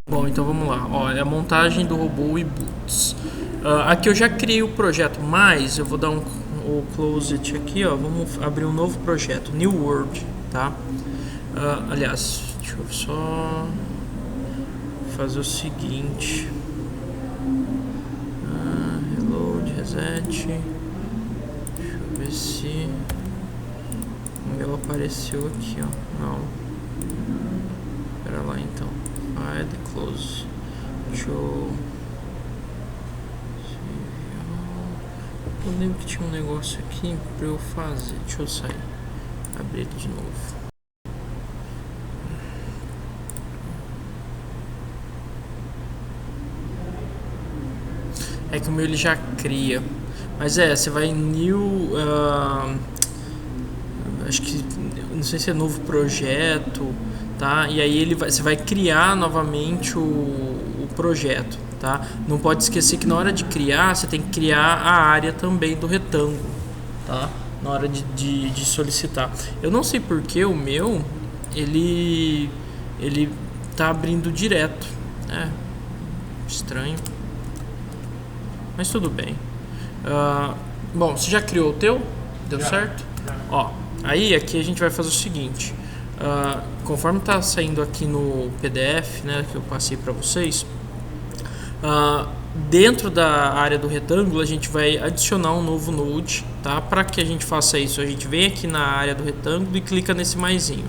Bom, então vamos lá. Ó, é a montagem do robô e boots. Aqui eu já criei o projeto, mas eu vou dar o close it aqui, ó. Vamos abrir um novo projeto, New World, tá? Aliás, deixa eu só fazer o seguinte. Reload, reset. Deixa eu ver se o meu apareceu aqui, ó. Não. Pera lá então. File, close. Deixa eu... Eu lembro que tinha um negócio aqui pra eu fazer. Deixa eu sair. Abrir ele de novo. É que o meu ele já cria. Mas você vai em new... acho que... Não sei se é novo projeto, tá? E aí você vai criar novamente o projeto, tá? Não pode esquecer que na hora de criar, você tem que criar a área também do retângulo, tá? Na hora de solicitar. Eu não sei porque o meu, ele tá abrindo direto. Estranho. Mas tudo bem. Bom, você já criou o teu? Deu certo? Ó, aí aqui a gente vai fazer o seguinte. Conforme tá saindo aqui no PDF, né, que eu passei para vocês, dentro da área do retângulo a gente vai adicionar um novo node, tá? Para que a gente faça isso, a gente vem aqui na área do retângulo e clica nesse maisinho.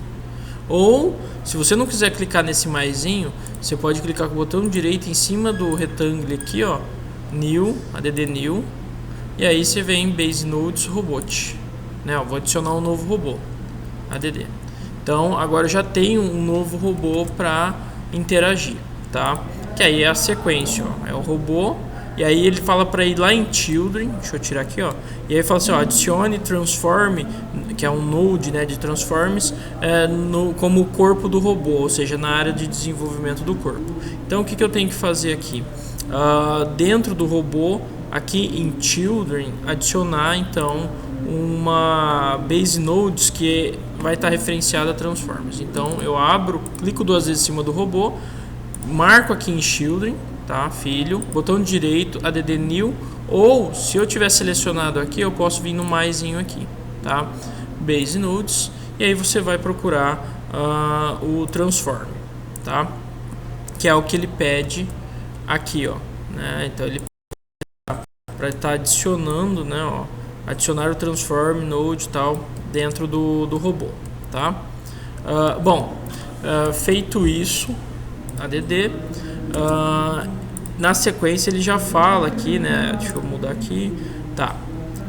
Ou, se você não quiser clicar nesse maisinho, você pode clicar com o botão direito em cima do retângulo aqui, ó, New, add New, e aí você vem em Base Nodes Robot, né? Vou adicionar um novo robô, add. Então agora eu já tenho um novo robô para interagir, tá? Que aí é a sequência, ó, é o robô. E aí ele fala para ir lá em Children, deixa eu tirar aqui, ó. E aí fala assim, ó, adicione Transform, que é um node, né, de Transforms, como o corpo do robô, ou seja, na área de desenvolvimento do corpo. Então o que eu tenho que fazer aqui? Dentro do robô, aqui em Children, adicionar então uma Base Nodes que vai estar referenciada a Transformers. Então eu abro, clico duas vezes em cima do robô, marco aqui em Children, tá? Filho, botão direito, add New, ou se eu tiver selecionado aqui, eu posso vir no maisinho aqui, tá? Base Nodes, e aí você vai procurar o Transform, tá? Que é o que ele pede aqui, ó, né? Então ele para estar adicionando, né, ó, adicionar o Transform Node e tal dentro do robô, tá? Feito isso, add, na sequência ele já fala aqui, né? Deixa eu mudar aqui, tá?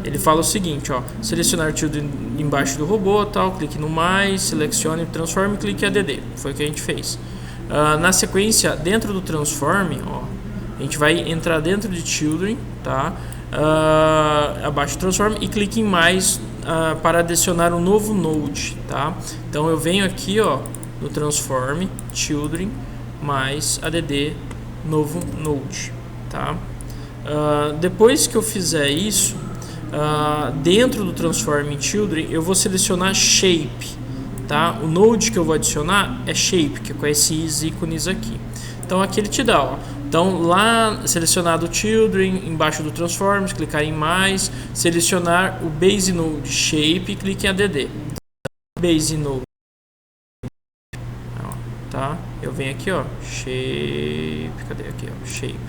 Ele fala o seguinte, ó, selecionar tudo embaixo do robô, tal, clique no mais, selecione Transform, clique em add, foi o que a gente fez. Na sequência, dentro do Transform, ó, a gente vai entrar dentro de Children, tá? Abaixo do Transform e clique em mais para adicionar um novo node, tá? Então eu venho aqui, ó, no Transform, Children, mais add, novo node, tá? Depois que eu fizer isso, dentro do Transform em Children, eu vou selecionar Shape, tá? O node que eu vou adicionar é Shape, que é com esses ícones aqui. Então aqui ele te dá, ó. Então lá selecionado Children, embaixo do Transforms, clicar em mais, selecionar o Base Node Shape e clique em add. Base Node, tá? Eu venho aqui, ó, Shape, cadê aqui, ó, Shape,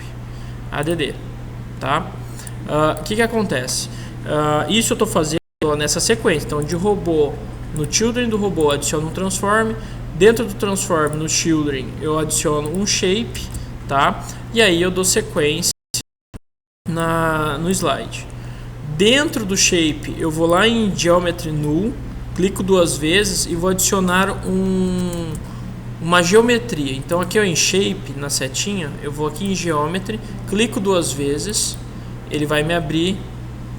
add, tá? O que acontece? Isso eu estou fazendo nessa sequência, então de robô, no Children do robô adiciono um Transform, dentro do Transform no Children eu adiciono um Shape, tá? E aí eu dou sequência no slide. Dentro do Shape eu vou lá em Geometry Null, clico duas vezes e vou adicionar uma geometria. Então aqui ó, em Shape, na setinha, eu vou aqui em Geometry, clico duas vezes, ele vai me abrir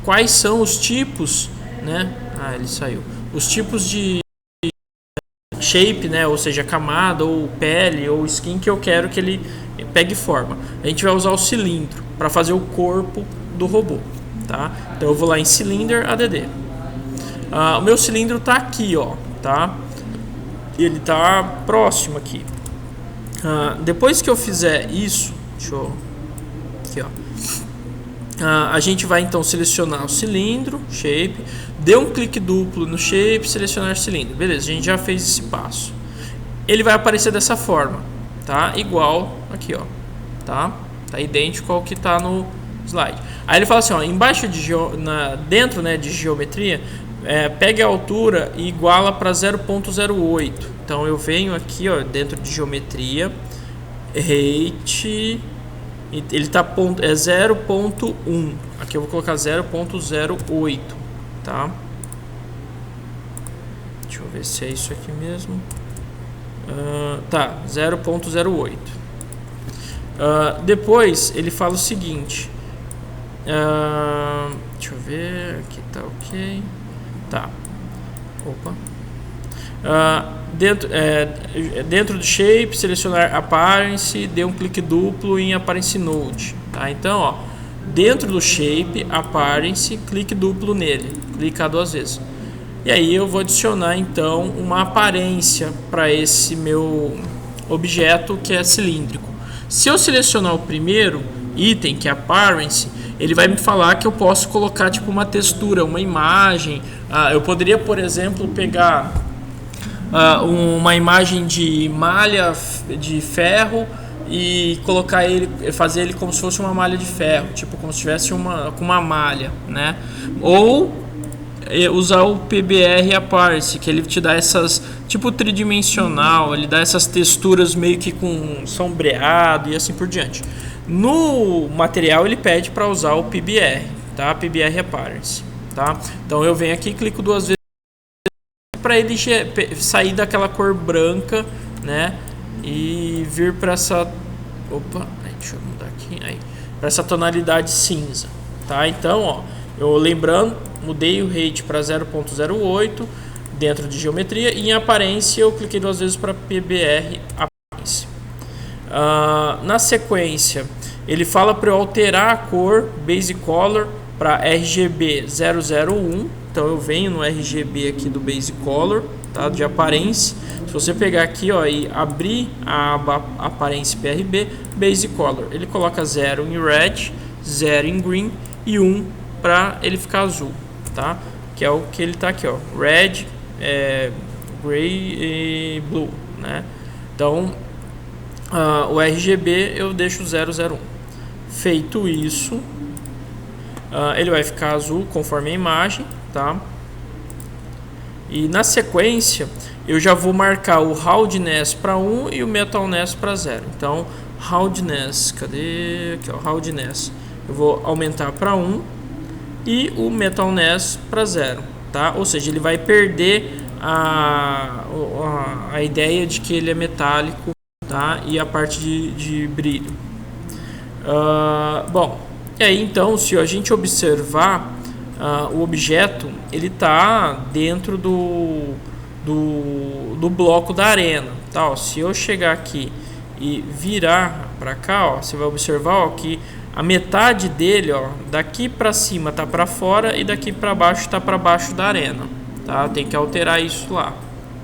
quais são os tipos, né? Ele saiu. Os tipos de shape, né? Ou seja, camada, ou pele, ou skin que eu quero que ele pegue forma. A gente vai usar o cilindro para fazer o corpo do robô, tá? Então eu vou lá em Cylinder, add. O meu cilindro tá aqui, ó, tá? Ele tá próximo aqui. Depois que eu fizer isso, deixa eu, aqui, ó. A gente vai então selecionar o cilindro, shape, dê um clique duplo no shape, selecionar cilindro. Beleza, a gente já fez esse passo. Ele vai aparecer dessa forma, tá? Igual aqui, ó, tá? Tá idêntico ao que tá no slide. Aí ele fala assim, ó, embaixo dentro, né, de geometria, pegue a altura e iguala para 0.08. Então eu venho aqui, ó, dentro de geometria, rate, ele tá 0.1. Aqui eu vou colocar 0.08, tá? Deixa eu ver se é isso aqui mesmo. Tá, 0.08. Depois ele fala o seguinte. Deixa eu ver, aqui tá ok. Tá. Opa. Dentro do shape, selecionar Appearance, dê um clique duplo em Appearance Node. Tá? Então, ó, dentro do shape, Appearance, clique duplo nele, clicar 2 vezes. E aí eu vou adicionar então uma aparência para esse meu objeto que é cilíndrico. Se eu selecionar o primeiro item, que é Appearance, ele vai me falar que eu posso colocar tipo uma textura, uma imagem. Eu poderia, por exemplo, pegar uma imagem de malha de ferro e colocar ele, fazer ele como se fosse uma malha de ferro, tipo como se tivesse com uma malha, né? Ou usar o PBR Appearance, que ele te dá essas, tipo tridimensional, ele dá essas texturas meio que com sombreado e assim por diante. No material ele pede para usar o PBR, tá? PBR Appearance, tá? Então eu venho aqui, clico 2 vezes para ele sair daquela cor branca, né? E vir para essa, deixa eu mudar aqui, aí, para essa tonalidade cinza, tá? Então, ó, eu lembrando, mudei o rate para 0.08 dentro de geometria e em aparência eu cliquei 2 vezes para PBR Appearance. Na sequência, ele fala para eu alterar a cor Base Color para RGB 001. Então eu venho no RGB aqui do Base Color, tá? De Appearance. Se você pegar aqui, ó, e abrir a aba Appearance PRB, Base Color, ele coloca 0 em Red, 0 em Green e 1 para ele ficar azul, tá? Que é o que ele tá aqui, ó, Red, Gray e Blue, né? Então o RGB eu deixo 001. Feito isso, ele vai ficar azul conforme a imagem, tá? E na sequência eu já vou marcar o Roundness para 1 e o Metalness para 0. Então Roundness, cadê? Aqui, ó, Roundness. Eu vou aumentar para 1 e o Metalness para 0, tá? Ou seja, ele vai perder a ideia de que ele é metálico, tá? E a parte de brilho. Bom, e aí então, se a gente observar o objeto, ele está dentro do bloco da arena, tá? Ó, se eu chegar aqui e virar para cá, ó, você vai observar, ó, que a metade dele, ó, daqui para cima está para fora e daqui para baixo está para baixo da arena, tá? Tem que alterar isso lá,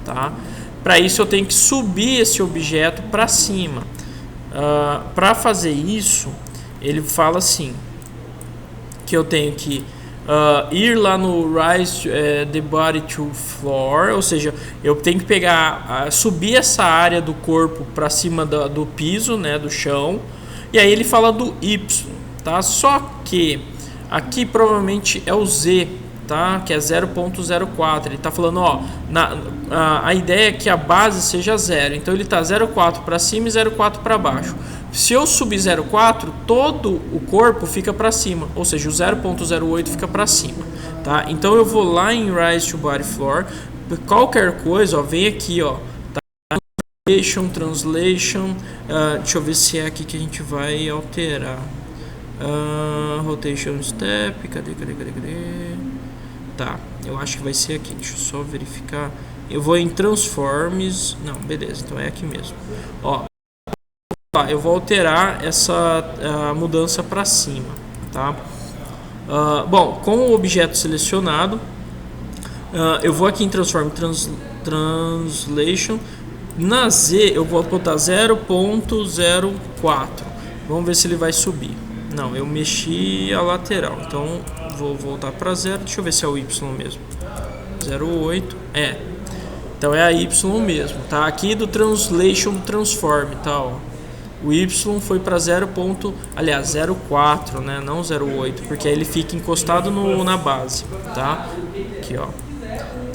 tá? Para isso eu tenho que subir esse objeto para cima. Para fazer isso, ele fala assim que eu tenho que ir lá no Rise the Body to Floor, ou seja, eu tenho que pegar, subir essa área do corpo para cima do piso, né, do chão. E aí ele fala do Y, tá? Só que aqui provavelmente é o Z, tá? Que é 0.04. Ele está falando, ó, a ideia é que a base seja 0. Então ele está 0.4 para cima e 0.4 para baixo. Se eu subir 0.4, todo o corpo fica para cima, ou seja, o 0.08 fica para cima, tá? Então eu vou lá em Rise to Body Floor, qualquer coisa, ó, vem aqui, ó, tá? Translation, deixa eu ver se é aqui que a gente vai alterar. Rotation Step, cadê? Tá, eu acho que vai ser aqui, deixa eu só verificar. Eu vou em Transforms, não, beleza, então é aqui mesmo. Ó, eu vou alterar essa mudança para cima, tá? Bom, com o objeto selecionado, eu vou aqui em Transform Translation, Na Z eu vou botar 0.04. Vamos ver se ele vai subir. Não, eu mexi a lateral, então vou voltar para 0. Deixa eu ver se é o Y mesmo. 0.8, então é a Y mesmo, tá? Aqui do Translation Transform, tá, ó. O Y foi para 0.04, né? Não 0.8, porque aí ele fica encostado na base, tá? Aqui, ó.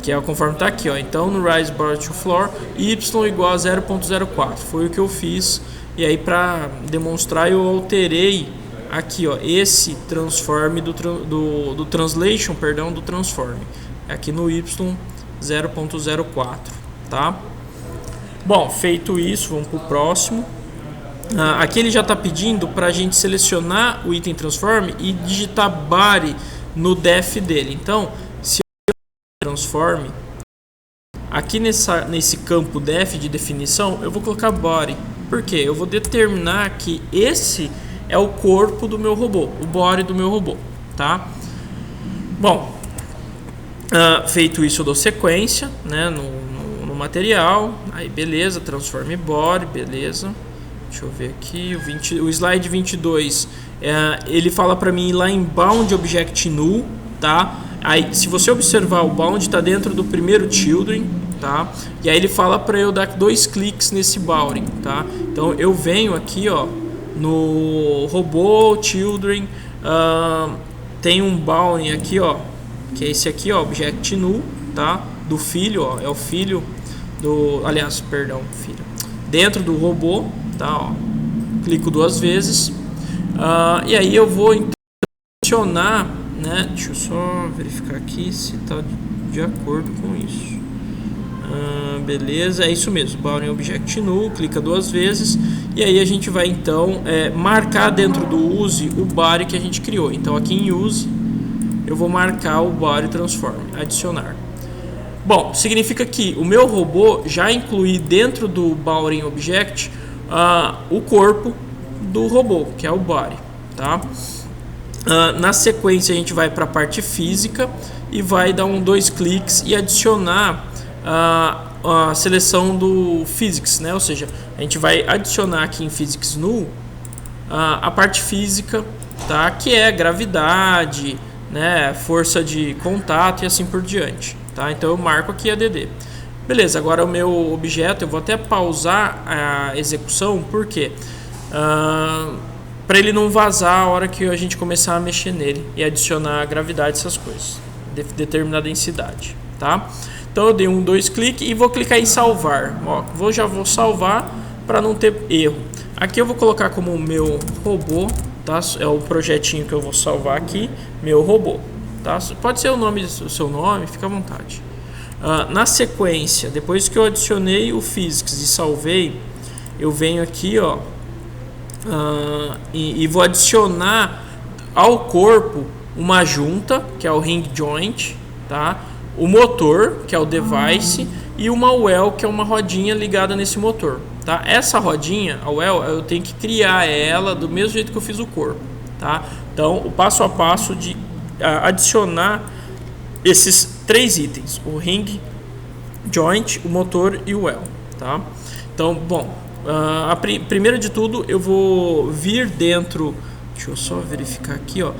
Que é conforme tá aqui, ó. Então no Rise Bar to Floor, Y igual a 0.04. Foi o que eu fiz. E aí para demonstrar eu alterei aqui, ó, esse transform do translation, perdão, do transform. Aqui no Y 0.04, tá? Bom, feito isso, vamos para o próximo. Aqui ele já está pedindo para a gente selecionar o item transform e digitar body no def dele. Então, se eu transform, aqui nesse campo def de definição, eu vou colocar body. Por quê? Eu vou determinar que esse é o corpo do meu robô, o body do meu robô, tá? Bom, feito isso eu dou sequência, né, no material. Aí beleza, transform body, beleza. Deixa eu ver aqui, o slide 22, ele fala para mim ir lá em bound object null, tá? Aí se você observar, o bound está dentro do primeiro children, tá? E aí ele fala para eu dar 2 cliques nesse bounding, tá? Então eu venho aqui, ó, no robô children, tem um bounding aqui, ó, que é esse aqui, ó, object null, tá? Do filho, ó, é o filho do, aliás, perdão, filho, dentro do robô, tá, ó. Clico 2 vezes, e aí eu vou então adicionar, né? Deixa eu só verificar aqui se está de acordo com isso. Beleza, é isso mesmo, bounding object null, clica 2 vezes e aí a gente vai então marcar dentro do use o body que a gente criou. Então aqui em use eu vou marcar o body transform, adicionar. Bom, significa que o meu robô já inclui dentro do bounding object o corpo do robô, que é o body, tá? Na sequência a gente vai para a parte física e vai dar 2 cliques e adicionar a seleção do physics, né? Ou seja, a gente vai adicionar aqui em physics null a parte física, tá? Que é gravidade, né? Força de contato e assim por diante, tá? Então eu marco aqui ADD. Beleza, agora o meu objeto, eu vou até pausar a execução, por quê? Para ele não vazar a hora que a gente começar a mexer nele e adicionar a gravidade, essas coisas, determinar a densidade, tá? Então eu dei 2 cliques e vou clicar em salvar. Ó, já vou salvar para não ter erro. Aqui eu vou colocar como meu robô, tá? É o projetinho que eu vou salvar aqui, meu robô, tá? Pode ser o seu nome, fica à vontade. Na sequência, depois que eu adicionei o physics e salvei, eu venho aqui, ó, e vou adicionar ao corpo uma junta, que é o ring joint, tá? O motor, que é o device, e uma well, que é uma rodinha ligada nesse motor, tá? Essa rodinha, a well, eu tenho que criar ela do mesmo jeito que eu fiz o corpo, tá? Então, o passo a passo de adicionar esses 3 itens, o ring joint, o motor e o well, tá? Então, bom, primeiro de tudo eu vou vir dentro, deixa eu só verificar aqui, ó.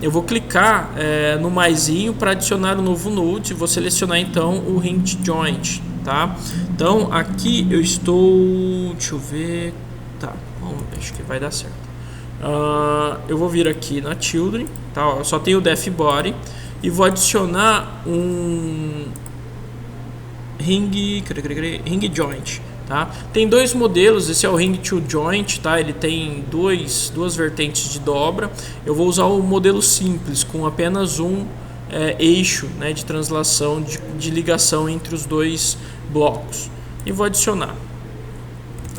Eu vou clicar no maisinho para adicionar um novo node. Vou selecionar então o ring joint, tá? Então aqui eu estou, deixa eu ver, tá? Bom, acho que vai dar certo. Eu vou vir aqui na children, tá? Ó, eu só tenho o def body e vou adicionar um ring joint. Tá? Tem 2 modelos, esse é o Ring to Joint, tá? Ele tem duas vertentes de dobra. Eu vou usar o modelo simples, com apenas um eixo, né, de translação, de ligação entre os 2 blocos. E vou adicionar.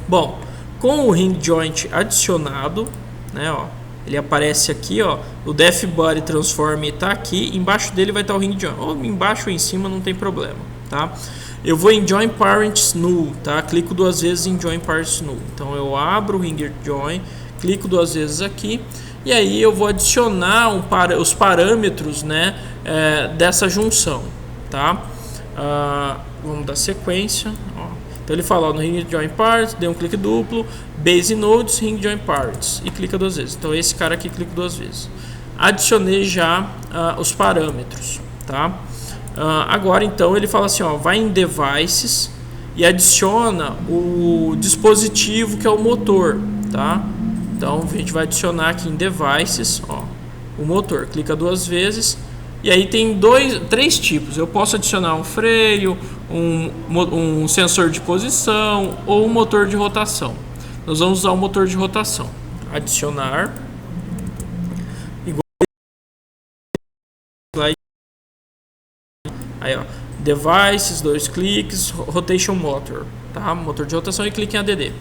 Bom, com o Ring Joint adicionado, né, ó, ele aparece aqui, ó, o Def Body Transform está aqui, embaixo dele vai estar o Ring Joint, ou embaixo ou em cima, não tem problema, tá? Eu vou em Join Parents Null, tá? Clico 2 vezes em Join Parents Null. Então eu abro o Ring Join, clico 2 vezes aqui e aí eu vou adicionar os parâmetros, né, dessa junção, tá? Vamos dar sequência. Ó. Então ele fala, ó, no ring join parts, dê um clique duplo, base nodes, ring join parts, e clica 2 vezes. Então esse cara aqui clica 2 vezes. Adicionei já os parâmetros, tá? Agora então ele fala assim, ó, vai em devices e adiciona o dispositivo que é o motor, tá? Então a gente vai adicionar aqui em devices, ó, o motor, clica 2 vezes. E aí tem 3 tipos. Eu posso adicionar um freio, um sensor de posição ou um motor de rotação. Nós vamos usar o motor de rotação. Adicionar. Igual aí, ó, devices, 2 cliques, rotation motor, tá? Motor de rotação e clique em ADD.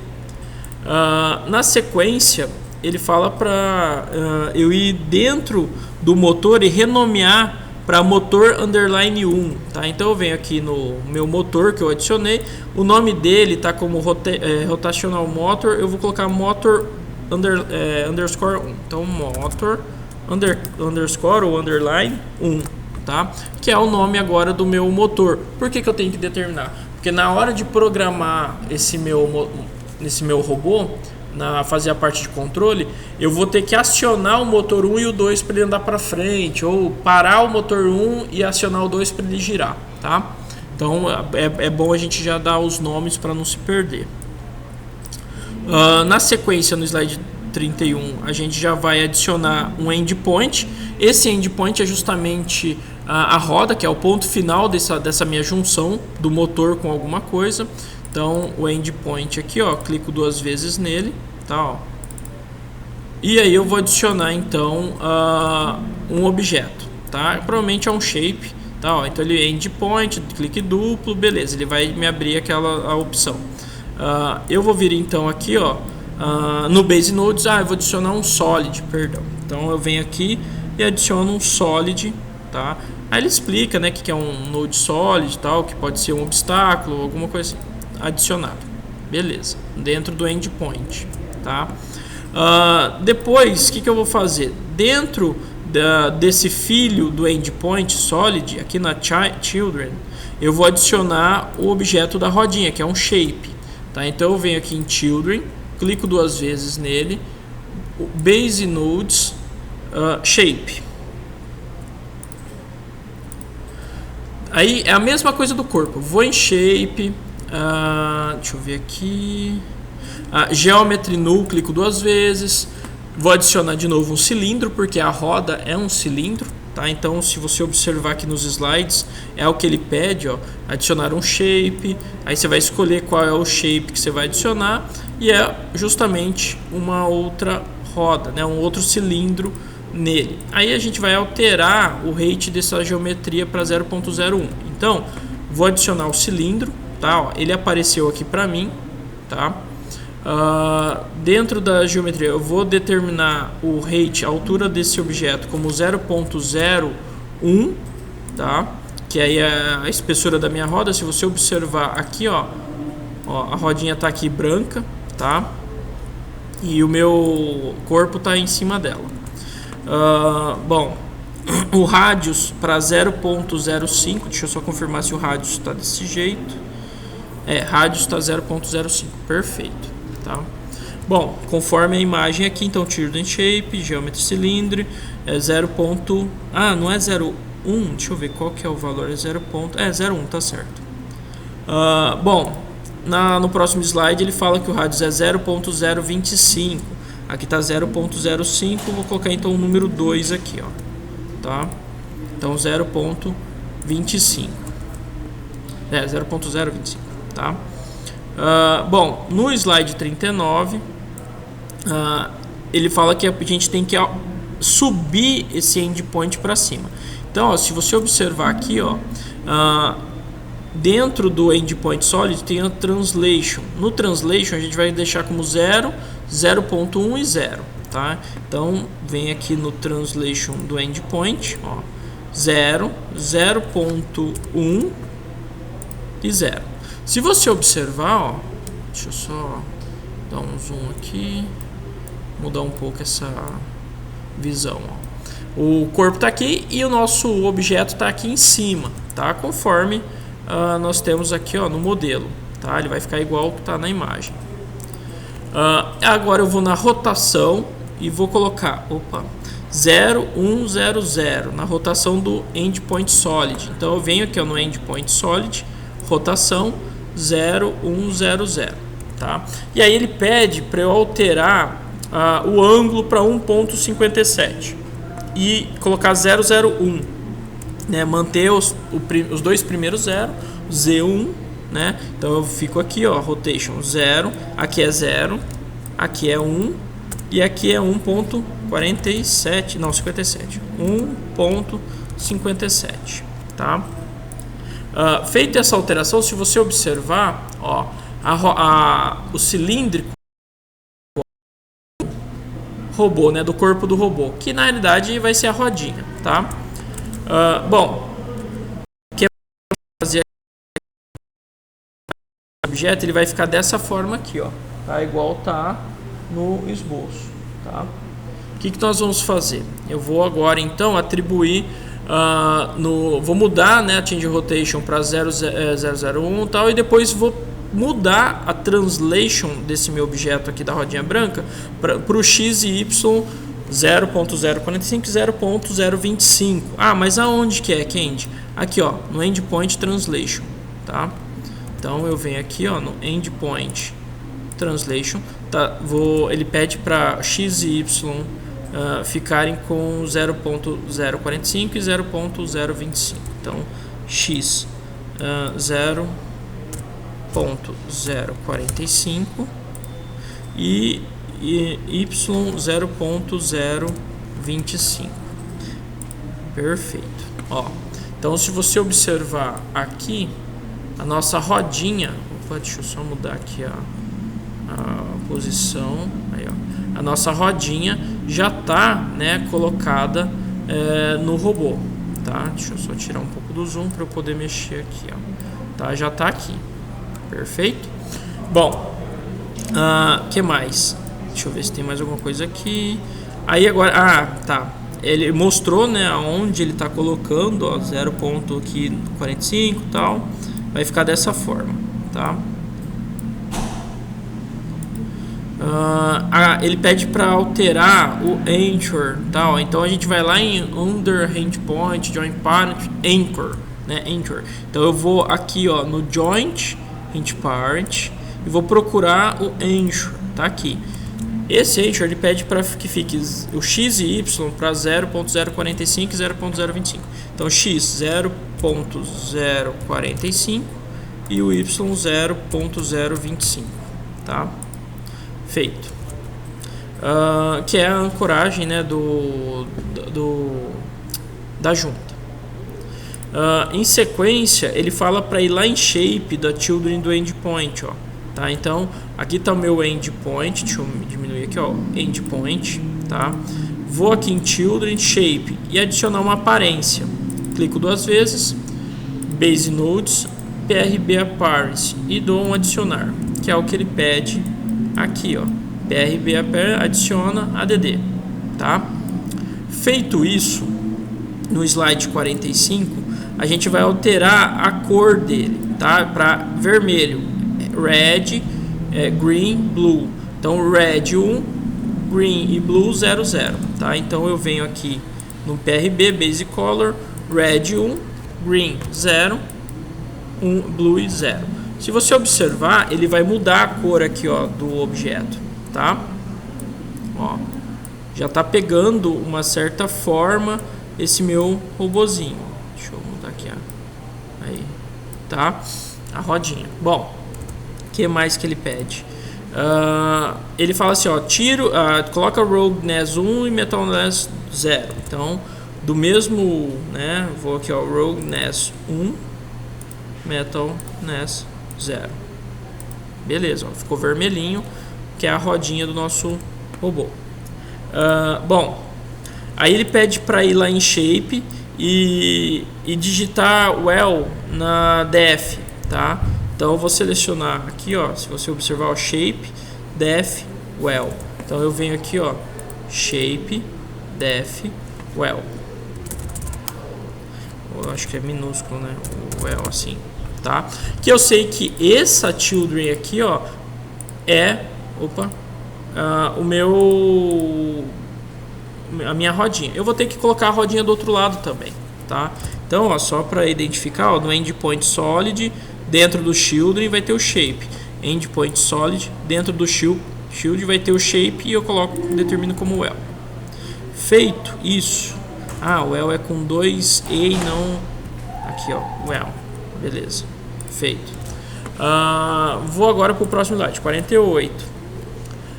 Na sequência, ele fala para eu ir dentro do motor e renomear para motor underline 1, tá? Então eu venho aqui no meu motor que eu adicionei, o nome dele tá como rotational motor, eu vou colocar motor underscore 1, então motor underscore ou underline 1, tá? Que é o nome agora do meu motor. Por que eu tenho que determinar? Porque na hora de programar esse meu robô, fazer a parte de controle, eu vou ter que acionar o motor 1 e o 2 para ele andar para frente, ou parar o motor 1 e acionar o 2 para ele girar, tá? Então é bom a gente já dar os nomes para não se perder. Na sequência, no slide 31, a gente já vai adicionar um endpoint. Esse endpoint é justamente a roda, que é o ponto final dessa minha junção do motor com alguma coisa. Então o endpoint aqui, ó, clico 2 vezes nele, tá, ó. E aí eu vou adicionar então um objeto, tá? Provavelmente é um shape, tá, ó. Então ele é endpoint, clique duplo, beleza, ele vai me abrir a opção. Eu vou vir então aqui, ó, no base nodes, eu vou adicionar um solid, perdão. Então eu venho aqui e adiciono um solid, tá? Aí ele explica, né, que é um node solid, tal, que pode ser um obstáculo, alguma coisa assim. Adicionado, beleza, dentro do endpoint, tá? Depois, o que eu vou fazer? Dentro desse filho do endpoint solid, aqui na children, eu vou adicionar o objeto da rodinha, que é um shape, tá? Então eu venho aqui em children, clico 2 vezes nele, base nodes, shape. Aí é a mesma coisa do corpo, vou em shape. Deixa eu ver aqui. Geometry null, clico 2 vezes. Vou adicionar de novo um cilindro, porque a roda é um cilindro, tá? Então, se você observar aqui nos slides, é o que ele pede, ó, adicionar um shape. Aí você vai escolher qual é o shape que você vai adicionar, e é justamente uma outra roda, né? Um outro cilindro nele. Aí a gente vai alterar o rate dessa geometria para 0.01. Então, vou adicionar o cilindro. Tá, ó, ele apareceu aqui para mim, tá? Dentro da geometria eu vou determinar o rate, a altura desse objeto como 0.01, tá? Que aí é a espessura da minha roda. Se você observar aqui, ó, a rodinha tá aqui branca, tá? E o meu corpo tá em cima dela. Bom, o radius para 0.05, deixa eu só confirmar se o radius está desse jeito. Radius está 0.05, perfeito, tá? Bom, conforme a imagem aqui, então children shape, geometry cilindro, é 0. Não é 0.1, deixa eu ver qual que é o valor, é 0.01, tá certo. Bom, no próximo slide ele fala que o radius é 0.025, aqui tá 0.05, vou colocar então o número 2 aqui, ó, tá? Então 0.25, 0.025. Tá? Bom, no slide 39, ele fala que a gente tem que subir esse endpoint para cima. Então, ó, se você observar aqui, ó, dentro do endpoint solid tem a translation. No translation a gente vai deixar como 0, 0.1 e 0. Tá? Então, vem aqui no translation do endpoint, ó, 0, 0.1 e 0. Se você observar, ó, deixa eu só dar um zoom aqui, mudar um pouco essa visão, ó. O corpo está aqui e o nosso objeto está aqui em cima, tá? Conforme nós temos aqui, ó, no modelo. tá? Ele vai ficar igual ao que está na imagem. Agora eu vou na rotação e vou colocar 0, 1, 0, 0 na rotação do endpoint solid. Então eu venho aqui, ó, no endpoint solid, rotação 0, 1, 0, 0, tá? E aí ele pede para eu alterar o ângulo para 1.57 e colocar 001, né? Manter os dois primeiros 0, Z1, né? Então eu fico aqui, ó, rotation 0, aqui é 0, aqui é 1 e aqui é 1.47, não, 57, 1.57, tá? Feita essa alteração, se você observar, ó, o cilíndrico robô, né, do corpo do robô, que na realidade vai ser a rodinha, tá? Bom, o que fazer o objeto, ele vai ficar dessa forma aqui, ó, tá? Igual tá no esboço, tá? O que nós vamos fazer? Eu vou agora então atribuir vou mudar, né, a change rotation para 001 e tal, e depois vou mudar a translation desse meu objeto aqui da rodinha branca para o x e y 0.045 e 0.025. Mas aonde que é, Candy? Aqui, ó, no endpoint translation, tá? Então eu venho aqui, ó, no endpoint translation, tá? Ele pede para x e y ficarem com 0.045 e 0.025. Então x 0.045 e y 0.025. Perfeito. Ó, então se você observar aqui a nossa rodinha, deixa eu só mudar aqui a posição. Aí, ó, a nossa rodinha já está, né, colocada no robô, tá? Deixa eu só tirar um pouco do zoom para eu poder mexer aqui, ó. Tá? Já está aqui. Perfeito? Bom, que mais? Deixa eu ver se tem mais alguma coisa aqui. Aí agora, tá. Ele mostrou, né, onde ele está colocando, ó, 0.45 e tal. Vai ficar dessa forma, tá? Ele pede para alterar o anchor, tá? Então a gente vai lá em under endpoint, joint parent, anchor, né? Anchor. Então eu vou aqui, ó, no joint endpoint e vou procurar o anchor, tá aqui. Esse anchor ele pede para que fique o x e y para 0.045 e 0.025. Então x 0.045 e o y 0.025, tá? Feito. Que é a ancoragem, né, da junta. Em sequência, ele fala para ir lá em shape da children do endpoint, ó, tá? Então, aqui está o meu endpoint, deixa eu diminuir aqui, ó, endpoint, tá? Vou aqui em children, shape e adicionar uma aparência. Clico duas vezes, base nodes, PRB appearance e dou um adicionar, que é o que ele pede aqui, ó, PRB appearance, adiciona ADD, tá? Feito isso, no slide 45, a gente vai alterar a cor dele, tá? Para vermelho, red, green, blue. Então red 1, green e blue 00, tá? Então eu venho aqui no PRB base color, red 1, green 0, 1, blue 0. Se você observar, ele vai mudar a cor aqui, ó, do objeto, tá? Ó, já tá pegando uma certa forma esse meu robozinho. Deixa eu mudar aqui, ó. Aí, tá? A rodinha. Bom, o que mais que ele pede? Ele fala assim, ó, coloca roughness 1 e metalness 0. Então, do mesmo, né, vou aqui, ó, roughness 1, metalness 0. Beleza, ó, ficou vermelhinho, que é a rodinha do nosso robô. Bom, aí ele pede para ir lá em shape e digitar well na def, tá? Então eu vou selecionar aqui, ó, se você observar o shape, def, well. Então eu venho aqui, ó, shape, def, well. Eu acho que é minúsculo, né? O well assim. tá? Que eu sei que essa children aqui, ó, é, a minha rodinha. Eu vou ter que colocar a rodinha do outro lado também, tá? Então, ó, só para identificar, ó, no endpoint solid, dentro do children vai ter o shape. Endpoint solid, dentro do shield vai ter o shape e eu determino como well. Feito isso. Ah, o well é com 2 E e não... Aqui, ó, well. Beleza. Feito. Vou agora para o próximo slide, 48.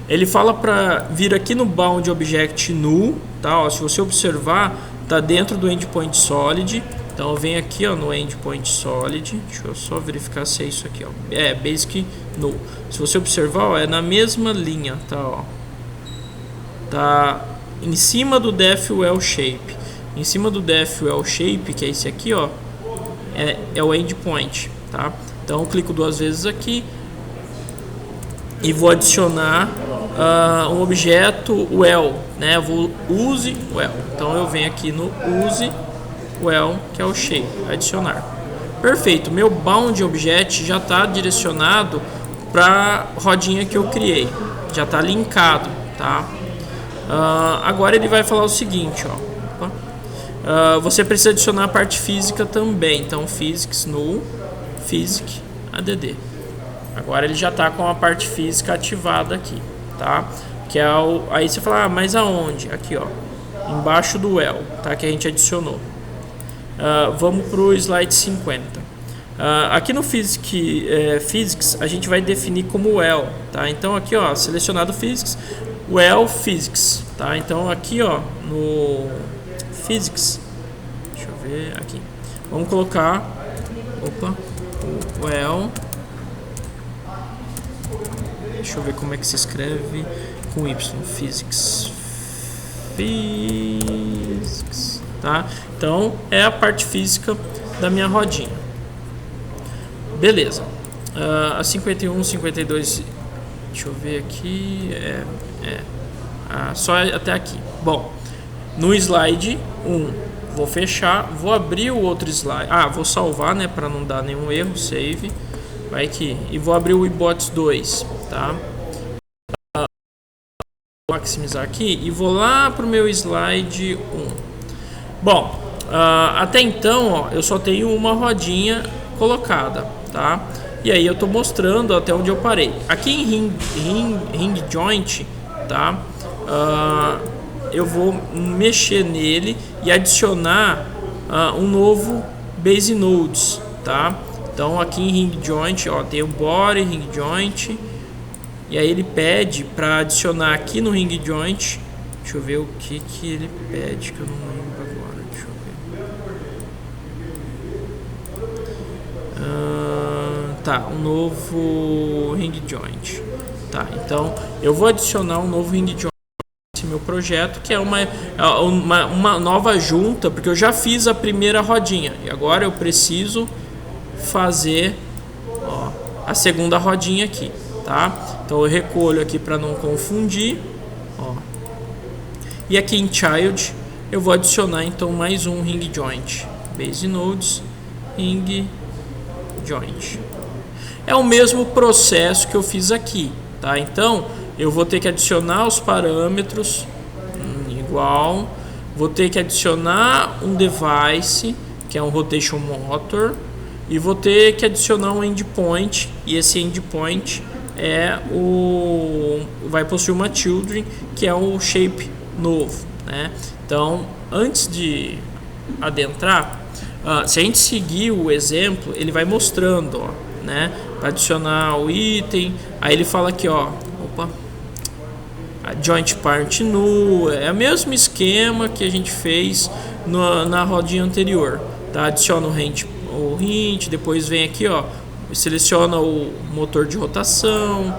Ele fala para vir aqui no bound object null, tá? Ó, se você observar, tá dentro do endpoint solid. Então eu venho aqui, ó, no endpoint solid. Deixa eu só verificar se é isso aqui, ó. É basic null. Se você observar, ó, é na mesma linha, tá? Ó. Tá em cima do def well shape. Em cima do def well shape, que é esse aqui, ó, é o endpoint, tá? Então eu clico 2 vezes aqui e vou adicionar um objeto well, né? Eu vou use well. Então eu venho aqui no use well, que é o shape, adicionar. Perfeito, meu bound object já está direcionado para a rodinha que eu criei, já está linkado, tá? Agora ele vai falar o seguinte, ó. Você precisa adicionar a parte física também, então physics null physic add. Agora ele já está com a parte física ativada aqui, tá? Que é aí você fala, mas aonde? Aqui, ó, embaixo do well, tá? Que a gente adicionou. Vamos para o slide 50. Aqui no physics a gente vai definir como well, tá? Então aqui, ó, selecionado physics, well physics, tá? Então aqui, ó, no physics, deixa eu ver aqui, vamos colocar, o well. Deixa eu ver como é que se escreve com Y. Physics. Tá? Então, é a parte física da minha rodinha. Beleza. A 51, 52... Deixa eu ver aqui... só até aqui. Bom, no slide 1, vou fechar. Vou abrir o outro slide. Vou salvar, né? Para não dar nenhum erro. Save. Vai aqui. E vou abrir o iBots 2, tá? Vou maximizar aqui e vou lá para o meu slide 1. Bom, até então, ó, eu só tenho uma rodinha colocada, tá? E aí eu estou mostrando até onde eu parei. Aqui em ring joint, tá? Eu vou mexer nele e adicionar um novo base nodes, tá? Então aqui em ring joint, ó, tem o body, ring joint, e aí ele pede para adicionar aqui no ring joint. Deixa eu ver o que ele pede, que eu não lembro agora. Deixa eu ver. Tá, um novo ring joint. Tá, então eu vou adicionar um novo ring joint nesse meu projeto, que é uma nova junta, porque eu já fiz a primeira rodinha e agora eu preciso fazer, ó, a segunda rodinha aqui, tá? Então eu recolho aqui para não confundir, ó. E aqui em child eu vou adicionar então mais um ring joint, base nodes, ring joint. É o mesmo processo que eu fiz aqui, tá? Então eu vou ter que adicionar os parâmetros igual, vou ter que adicionar um device, que é um rotation motor, e vou ter que adicionar um endpoint, e esse endpoint vai possuir uma children, que é o shape novo, né? Então, antes de adentrar, se a gente seguir o exemplo, ele vai mostrando, ó, né? Para adicionar o item, aí ele fala aqui, ó, a joint parent null, é o mesmo esquema que a gente fez na rodinha anterior, tá? Adiciona o hint, depois vem aqui, ó, seleciona o motor de rotação.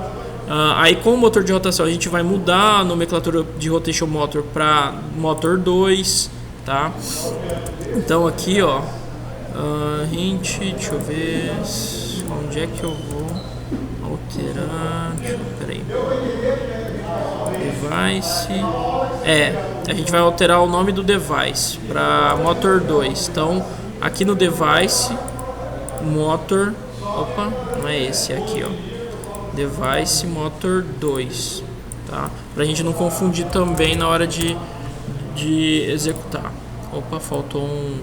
Aí com o motor de rotação a gente vai mudar a nomenclatura de rotation motor para motor 2, tá? Então aqui, ó, hint, deixa eu ver onde é que eu vou alterar. Peraí, device, a gente vai alterar o nome do device para motor 2. Então aqui no device motor, opa, não é esse, é aqui, ó, device motor 2, tá? Pra gente não confundir também na hora de executar. Opa, faltou um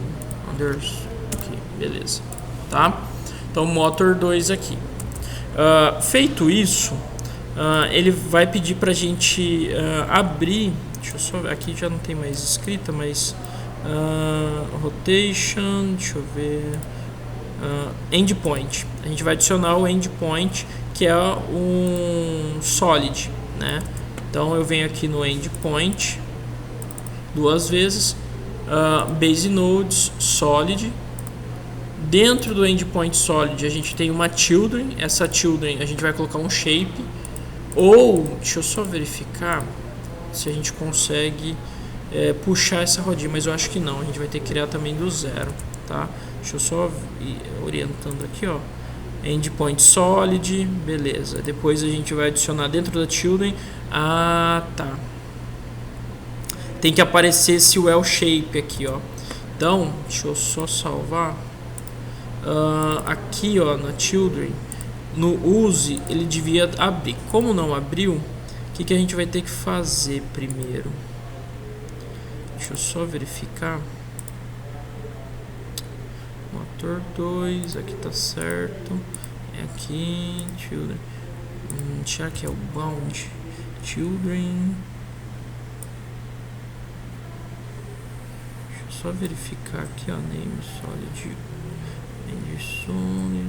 aqui, beleza, tá? Então motor 2 aqui. Feito isso, ele vai pedir pra gente abrir, deixa eu só ver, aqui já não tem mais escrita, mas rotation, deixa eu ver, endpoint. A gente vai adicionar o endpoint, que é um solid, né? Então eu venho aqui no endpoint duas vezes, base nodes solid. Dentro do endpoint solid a gente tem uma children. Essa children a gente vai colocar um shape, ou deixa eu só verificar se a gente consegue puxar essa rodinha, mas eu acho que não, a gente vai ter que criar também do zero, tá? Deixa eu só ir orientando aqui, ó, endpoint solid, beleza. Depois a gente vai adicionar dentro da children, tá, tem que aparecer esse well shape aqui, ó. Então deixa eu só salvar. Aqui, ó, na children, no use, ele devia abrir. Como não abriu, o que a gente vai ter que fazer primeiro? Deixa eu só verificar. Motor 2, aqui tá certo. É aqui, children. Será que é o bound? Children. Deixa eu só verificar aqui, ó, name solid.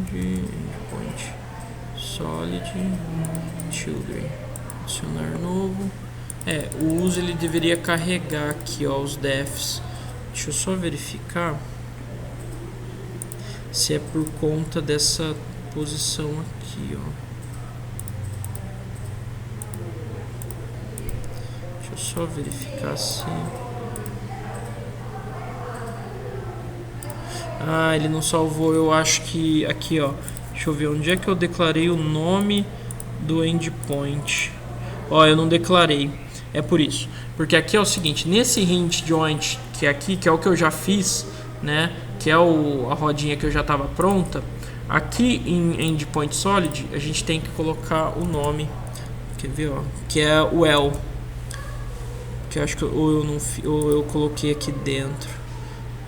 Endpoint solid children, adicionar novo. O uso ele deveria carregar aqui, ó, os defs. Deixa eu só verificar se é por conta dessa posição aqui, ó. Deixa eu só verificar se ele não salvou. Eu acho que aqui, ó, deixa eu ver onde é que eu declarei o nome do endpoint. Ó, eu não declarei. É por isso. Porque aqui é o seguinte, nesse hint joint que é aqui, que é o que eu já fiz, né, que é a rodinha que eu já estava pronta, aqui em endpoint solid a gente tem que colocar o nome, quer ver, ó, que é o well, que eu acho que ou eu coloquei aqui dentro,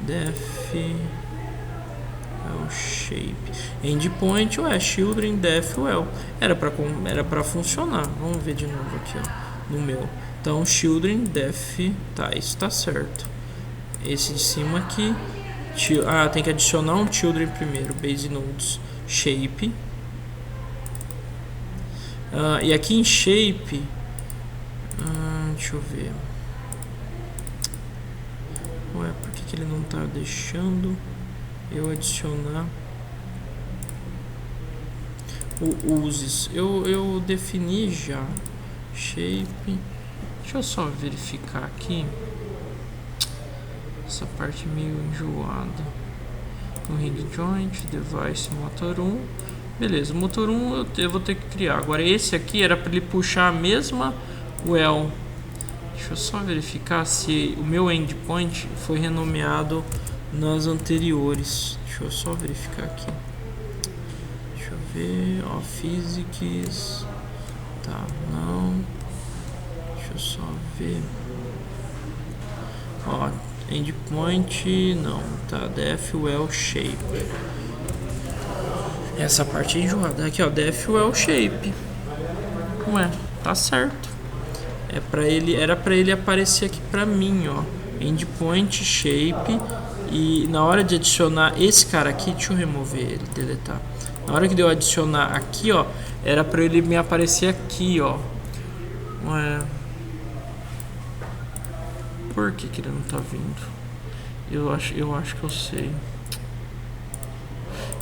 def shape, endpoint, children def well, era para funcionar. Vamos ver de novo aqui, ó, no meu. Então children def, tá, isso tá certo. Esse de cima aqui, tem que adicionar um children primeiro, base nodes shape. E aqui em shape, deixa eu ver. Ué, por que ele não tá deixando eu adicionar o uses? Eu defini já shape. Deixa eu só verificar aqui. Essa parte meio enjoada. No ring joint, device motor 1. Beleza, o motor 1 eu vou ter que criar. Agora esse aqui era para ele puxar a mesma well. Deixa eu só verificar se o meu endpoint foi renomeado nas anteriores. Deixa eu só verificar aqui. Deixa eu ver. Ó, physics. Tá, não. Deixa eu só ver. Ó, endpoint. Não, tá. Def well shape. Essa parte é enjoada. Aqui, ó. Def well shape. Ué, tá certo. Era pra ele aparecer aqui pra mim, ó. Endpoint shape. E na hora de adicionar esse cara aqui, deixa eu remover ele, deletar. Na hora que eu adicionar aqui, ó, era pra ele me aparecer aqui, ó. Ué. Por que ele não tá vindo? Eu acho que eu sei.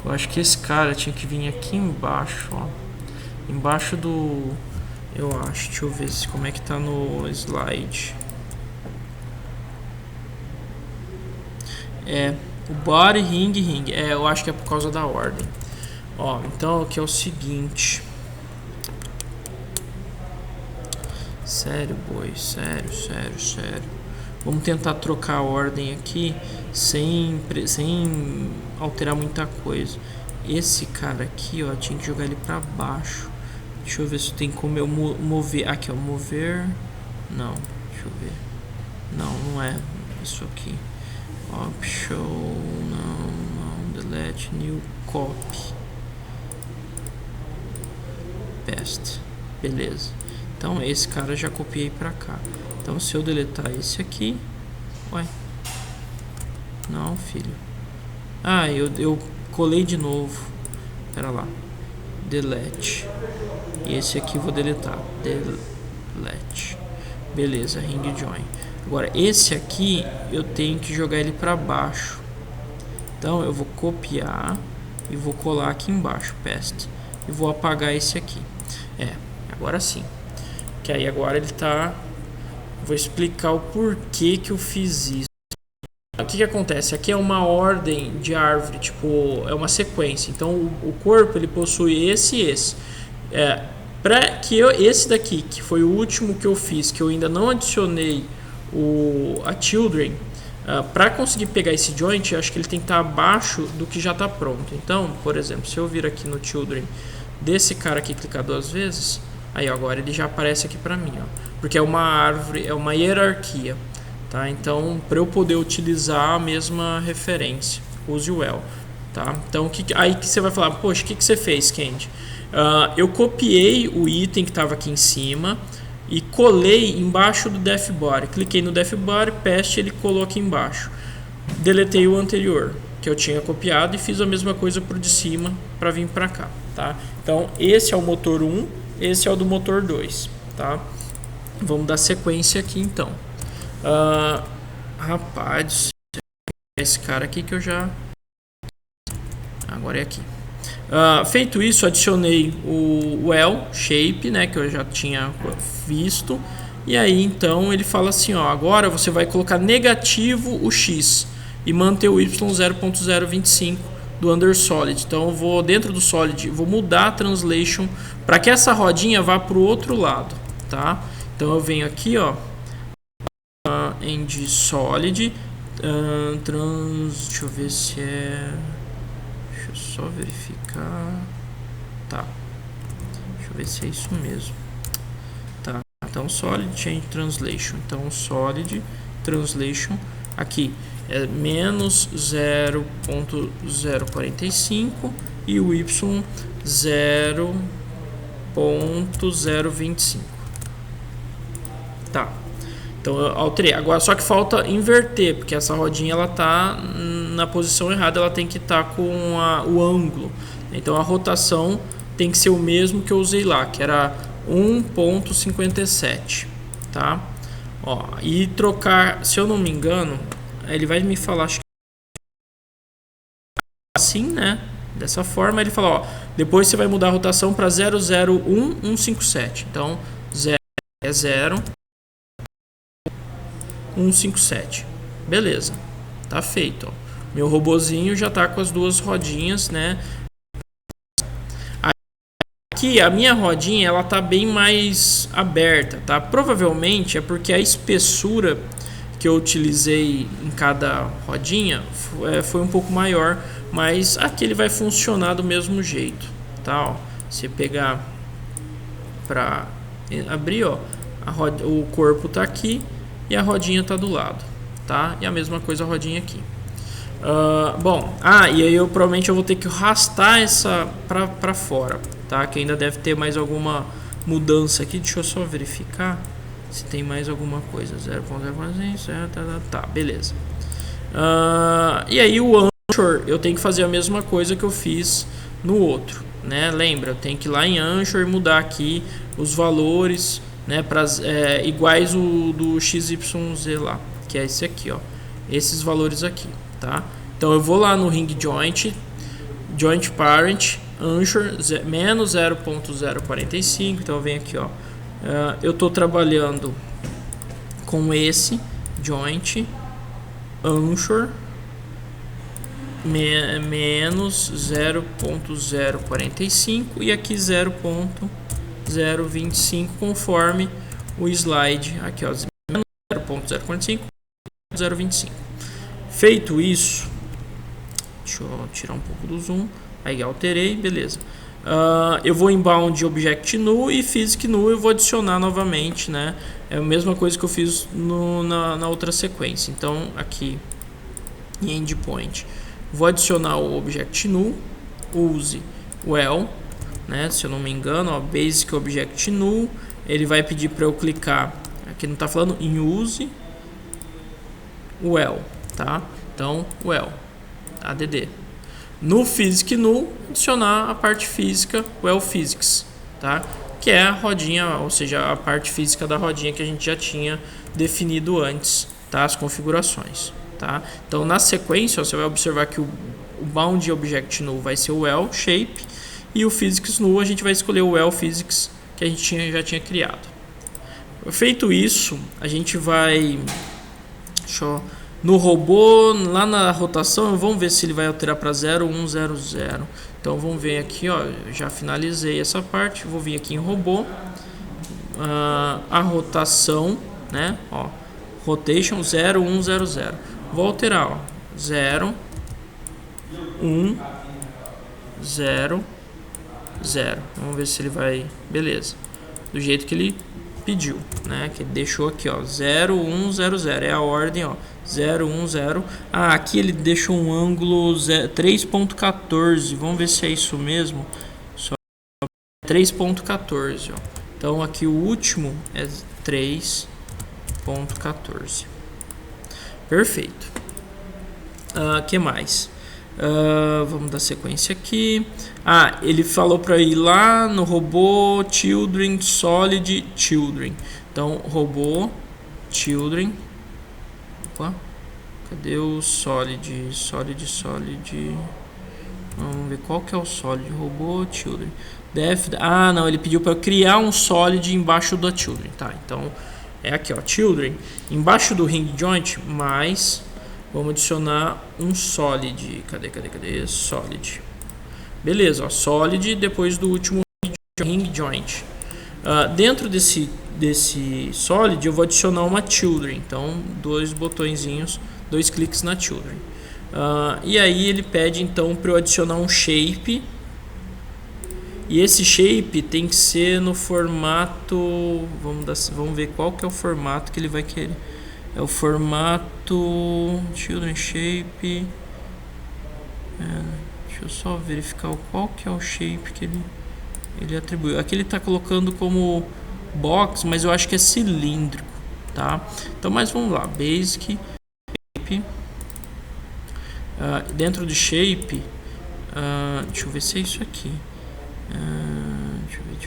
Eu acho que esse cara tinha que vir aqui embaixo, ó. Embaixo do... Eu acho, deixa eu ver como é que tá no slide. O body, ring. Eu acho que é por causa da ordem. Ó, então aqui é o seguinte. Sério, boy, sério. Vamos tentar trocar a ordem aqui sem alterar muita coisa. esse cara aqui, ó, tinha que jogar ele pra baixo. Deixa eu ver se tem como eu mover. Aqui, ó, mover. Não, deixa eu ver. Não, não é isso aqui. Option, não, delete, new copy. Paste. Beleza. Então esse cara já copiei pra cá. Então se eu deletar esse aqui. Ué. Não, filho. Ah, eu colei de novo. Pera lá. Delete. E esse aqui eu vou deletar. Delete. Beleza, ring join. Agora esse aqui eu tenho que jogar ele para baixo. Então eu vou copiar e vou colar aqui embaixo, paste. E vou apagar esse aqui. Agora sim. Que aí agora ele tá. Vou explicar o porquê que eu fiz isso. O que acontece? Aqui é uma ordem de árvore, tipo, é uma sequência. Então o corpo ele possui esse e esse. Para que esse daqui, que foi o último que eu fiz, que eu ainda não adicionei a children, para conseguir pegar esse joint, eu acho que ele tem que estar abaixo do que já está pronto. Então, por exemplo, se eu vir aqui no children desse cara aqui, clicar 2 vezes, aí ó, agora ele já aparece aqui para mim, ó, porque é uma árvore, é uma hierarquia, tá? Então, para eu poder utilizar a mesma referência, use o well, tá? Então, aí que você vai falar, poxa, o que você fez, Candy? Eu copiei o item que estava aqui em cima e colei embaixo do def body. Cliquei no def body, paste, ele colou aqui embaixo. Deletei o anterior que eu tinha copiado e fiz a mesma coisa pro de cima para vir para cá, tá? Então esse é o motor 1, esse é o do motor 2, tá? Vamos dar sequência aqui então. Rapaz, esse cara aqui que eu já... Agora é aqui. Feito isso, adicionei o well shape, né, que eu já tinha visto. E aí então ele fala assim, ó, agora você vai colocar negativo o x e manter o y 0.025 do under solid. Então eu vou dentro do solid, vou mudar a translation para que essa rodinha vá para o outro lado, tá? Então eu venho aqui, ó, end solid, deixa eu ver se é... Deixa eu só verificar. Tá. Deixa eu ver se é isso mesmo. Tá. Então, solid change translation. Então, solid translation aqui é menos 0.045 e o y 0.025. Tá. Então eu alterei. Agora só que falta inverter, porque essa rodinha ela tá na posição errada, ela tem que estar com o ângulo. Então a rotação tem que ser o mesmo que eu usei lá, que era 1.57, tá? Ó, e trocar, se eu não me engano, ele vai me falar acho que assim, né? Dessa forma ele fala, ó, depois você vai mudar a rotação para 001157. Então 0 é 0 157. Beleza. Tá feito, ó. Meu robozinho já tá com as duas rodinhas, né? Aqui a minha rodinha ela tá bem mais aberta, tá? Provavelmente é porque a espessura que eu utilizei em cada rodinha foi um pouco maior, mas aqui ele vai funcionar do mesmo jeito, tá? Ó, você pegar para abrir, ó, o corpo tá aqui e a rodinha tá do lado, tá? E a mesma coisa a rodinha aqui. E aí provavelmente eu vou ter que arrastar essa pra fora, tá? Que ainda deve ter mais alguma mudança aqui. Deixa eu só verificar se tem mais alguma coisa. 0.0, tá, beleza. E aí o Anchor eu tenho que fazer a mesma coisa que eu fiz no outro, né? Lembra, eu tenho que ir lá em Anchor e mudar aqui os valores, né, iguais o do XYZ lá, que é esse aqui, ó, esses valores aqui, tá? Então eu vou lá no ring joint parent Anchor menos 0.045, então eu venho aqui, ó, eu tô trabalhando com esse joint Anchor menos 0.045 e aqui 0.025 conforme o slide aqui, ó, 0.045, 0.25. Feito isso, deixa eu tirar um pouco do zoom. Aí alterei, beleza. Eu vou em bound object null e physic null eu vou adicionar novamente, né? É a mesma coisa que eu fiz na outra sequência. Então aqui em endpoint vou adicionar o object null, use well, né? Se eu não me engano, ó, basic object null, ele vai pedir para eu clicar, aqui não está falando em use well, tá? Então well, add. No physic null, adicionar a parte física, well physics, tá? Que é a rodinha, ou seja, a parte física da rodinha que a gente já tinha definido antes, tá? As configurações, tá? Então, na sequência, ó, você vai observar que o bound object null vai ser o well shape e o physics null a gente vai escolher o well physics que a gente já tinha criado. Feito isso, a gente vai no robô, lá na rotação, vamos ver se ele vai alterar para 0, 1, 0, 0. Então vamos ver aqui, ó, já finalizei essa parte, vou vir aqui em robô, a rotação, né, ó, rotation 0, 1, 0, 0. Vou alterar, ó, 0, 1, 0, 0. Vamos ver se ele vai, beleza, do jeito que ele pediu, né, que ele deixou aqui, ó, 0, 1, 0, 0, é a ordem, ó, 0, 1, 0. Aqui ele deixou um ângulo 3.14. Vamos ver se é isso mesmo. 3.14. Então aqui o último é 3.14. Perfeito. Que mais? Vamos dar sequência aqui. Ele falou para ir lá no robô children solid children. Então robô children. Cadê o solid? Vamos ver qual que é o solid. Robô children. Não, ele pediu para criar um solid embaixo do children, tá? Então é aqui, ó, children embaixo do ring joint, mais vamos adicionar um solid. Cadê? Solid. Beleza, ó, solid depois do último ring joint. Dentro desse solid eu vou adicionar uma children, então dois botõezinhos, dois cliques na children, e aí ele pede então para eu adicionar um shape, e esse shape tem que ser no formato, vamos ver qual que é o formato que ele vai querer. É o formato children shape, deixa eu só verificar qual que é o shape que ele atribuiu. Aqui ele está colocando como box, mas eu acho que é cilíndrico, tá? Então, mas vamos lá, basic shape, dentro de shape, deixa eu ver se é isso aqui, deixa eu ver,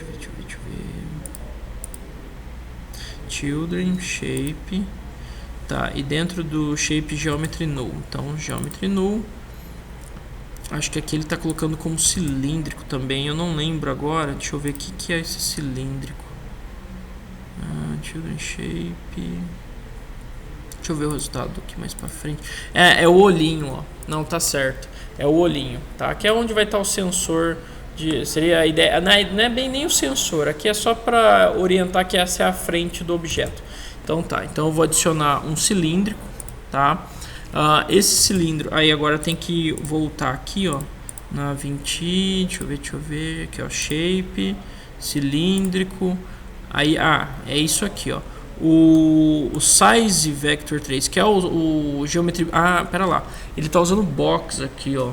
children shape, tá? E dentro do shape geometry null, então geometry null, acho que aqui ele está colocando como cilíndrico também, eu não lembro agora, deixa eu ver o que é esse cilíndrico. Children shape. Deixa eu ver o resultado aqui mais pra frente. É o olhinho, ó. Não, tá certo. É o olhinho, tá? Aqui é onde vai estar o sensor. Seria a ideia. Não é bem nem o sensor. Aqui é só para orientar que essa é a frente do objeto. Então tá. Então eu vou adicionar um cilíndrico, tá? Esse cilindro. Aí agora tem que voltar aqui, ó. Na 20. Deixa eu ver. Aqui, ó. Shape. Cilíndrico. Aí, é isso aqui, ó. O size vector 3, que é o geometry. Pera lá. Ele tá usando box aqui, ó.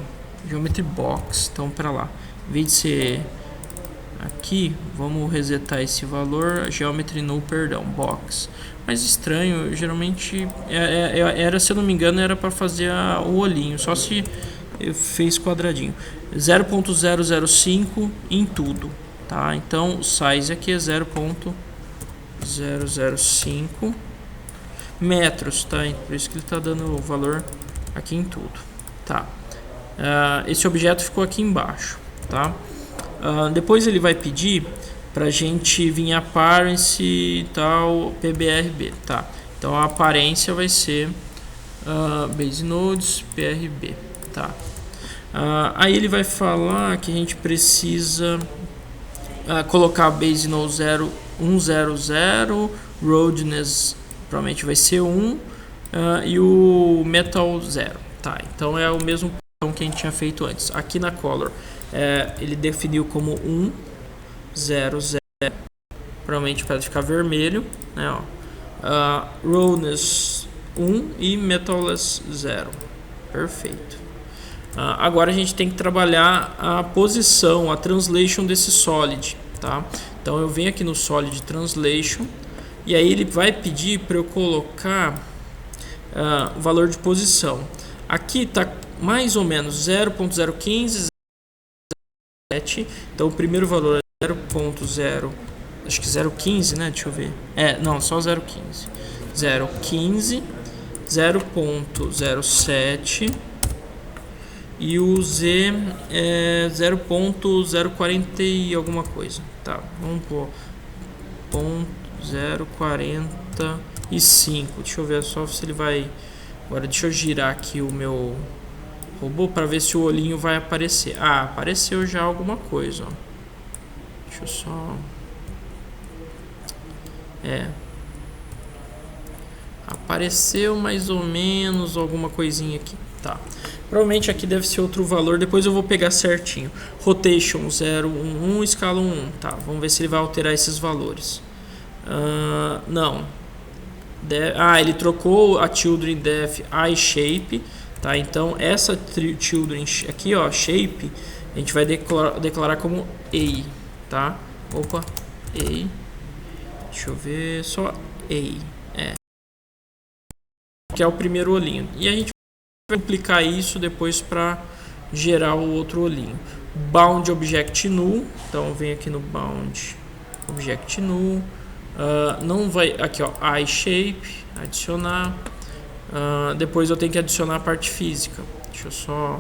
Geometry box. Então, pera lá. Em vez de ser aqui, vamos resetar esse valor. Geometry null, perdão, box. Mas estranho, geralmente era, se eu não me engano, era para fazer o olhinho. Só se eu fez quadradinho. 0.005 em tudo. Tá, então o size aqui é 0.005 metros, tá? Por isso que ele está dando o valor aqui em tudo, tá? Esse objeto ficou aqui embaixo, tá? Depois ele vai pedir para a gente vir apparence e tal, pbrb, tá? Então a aparência vai ser base nodes prb, tá? Aí ele vai falar que a gente precisa colocar a base node 100, roadness provavelmente vai ser 1, e o metal 0, tá? Então é o mesmo padrão que a gente tinha feito antes. Aqui na color ele definiu como 1, 0, 0, provavelmente para ficar vermelho, né, ó. Roughness 1 e Metalness 0. Perfeito. Agora a gente tem que trabalhar a posição, a translation desse solid, tá? Então eu venho aqui no solid translation e aí ele vai pedir para eu colocar o valor de posição. Aqui está mais ou menos 0.015, 0.7. Então o primeiro valor é 0.0, acho que 0.15, né? Deixa eu ver. Não, só 0.15. 0.15, 0.07 e o Z é 0.040 e alguma coisa. Tá, vamos pôr 0.045. Deixa eu ver só se ele vai. Agora deixa eu girar aqui o meu robô para ver se o olhinho vai aparecer. Apareceu já alguma coisa, ó. Deixa eu só. Apareceu mais ou menos alguma coisinha aqui. Tá. Provavelmente aqui deve ser outro valor. Depois eu vou pegar certinho. Rotation 0, 1, 1, escala 1. Tá. Vamos ver se ele vai alterar esses valores. Não. Ele trocou a Children Def Eye Shape. Tá. Então essa Children aqui, ó, Shape, a gente vai declarar como A. Tá. Opa. A. Deixa eu ver. Só A. Que é o primeiro olhinho. E a gente vai aplicar isso depois para gerar o outro olhinho. Bound Object Null. Então vem aqui no Bound Object Null. Não vai. Aqui, ó. Eye Shape. Adicionar. Depois eu tenho que adicionar a parte física. Deixa eu só.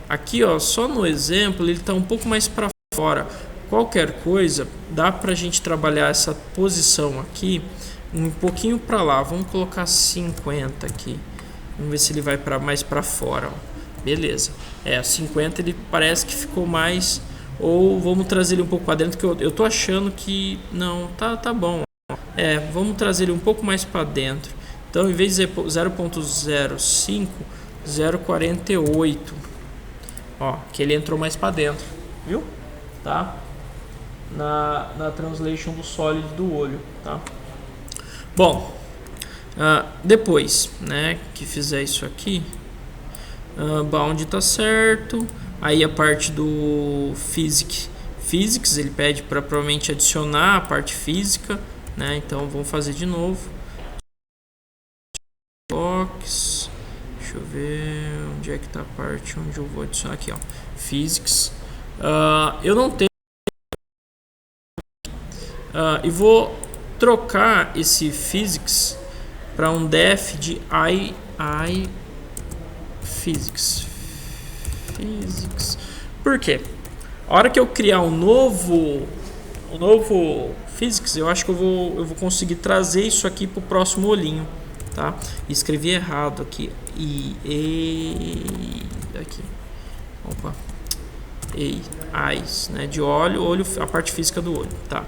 Aqui, ó. Só no exemplo ele está um pouco mais para fora. Qualquer coisa, dá para a gente trabalhar essa posição aqui um pouquinho para lá. Vamos colocar 50 aqui. Vamos ver se ele vai mais para fora, ó. Beleza. 50 ele parece que ficou mais. Ou vamos trazer ele um pouco para dentro, que eu tô achando que não, tá bom. Vamos trazer ele um pouco mais para dentro. Então, em vez de 0.05, 0.48. Ó, que ele entrou mais para dentro, viu? Tá? Na translation do sólido do olho, tá? Bom, depois, né, que fizer isso aqui, bound tá certo. Aí a parte do physics ele pede para provavelmente adicionar a parte física, né? Então vamos fazer de novo. Box, deixa eu ver onde é que tá a parte onde eu vou adicionar aqui, ó. Physics. Eu não tenho. E vou trocar esse physics para um def de I physics. Por quê? A hora que eu criar um novo physics, eu acho que eu vou conseguir trazer isso aqui para o próximo olhinho, tá? Escrevi errado aqui. Aqui. Opa. Eyes, né? De olho, a parte física do olho, tá?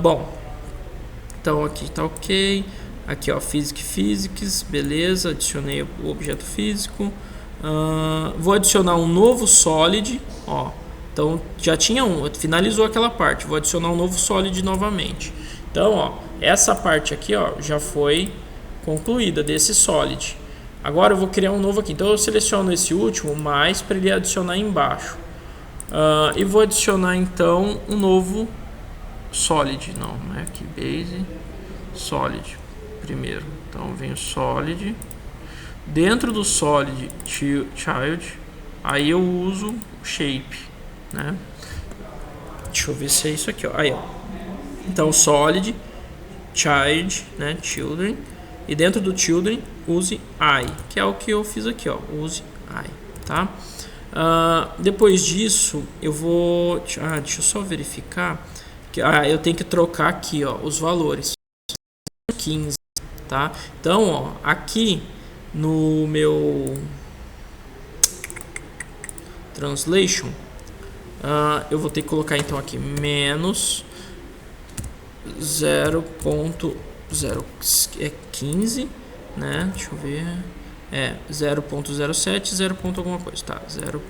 Bom, então aqui tá ok. Aqui, ó, physics, beleza. Adicionei o objeto físico. Vou adicionar um novo solid, ó. Então já tinha finalizou aquela parte. Vou adicionar um novo solid novamente. Então, ó, essa parte aqui, ó, já foi concluída desse solid. Agora eu vou criar um novo aqui. Então eu seleciono esse último mais para ele adicionar embaixo. E vou adicionar então um novo solid, não é aqui, base, solid primeiro. Então vem o solid, dentro do solid child, aí eu uso o shape, né? Deixa eu ver se é isso aqui, ó. Aí, ó. Então solid child, né, children, e dentro do children use I, que é o que eu fiz aqui, ó, use I, tá? Depois disso eu vou, deixa eu só verificar. Eu tenho que trocar aqui, ó, os valores 15, tá? Então, ó, aqui no meu translation, eu vou ter que colocar então aqui menos 0.015, né? Deixa eu ver. 0.07, 0. Alguma coisa, tá? 0.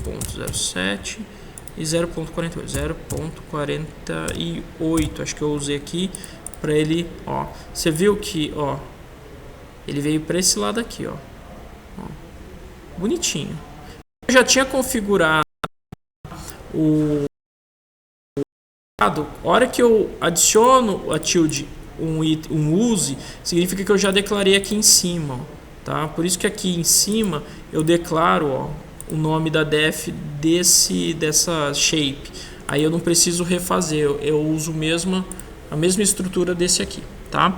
0.07 e 0.48. 0.48 acho que eu usei aqui para ele, ó. Você viu que, ó, ele veio para esse lado aqui, ó. Bonitinho. Eu já tinha configurado o a hora que eu adiciono a tilde um use, significa que eu já declarei aqui em cima, ó, tá? Por isso que aqui em cima eu declaro, ó, o nome da def dessa shape. Aí eu não preciso refazer, eu uso a mesma estrutura desse aqui, tá?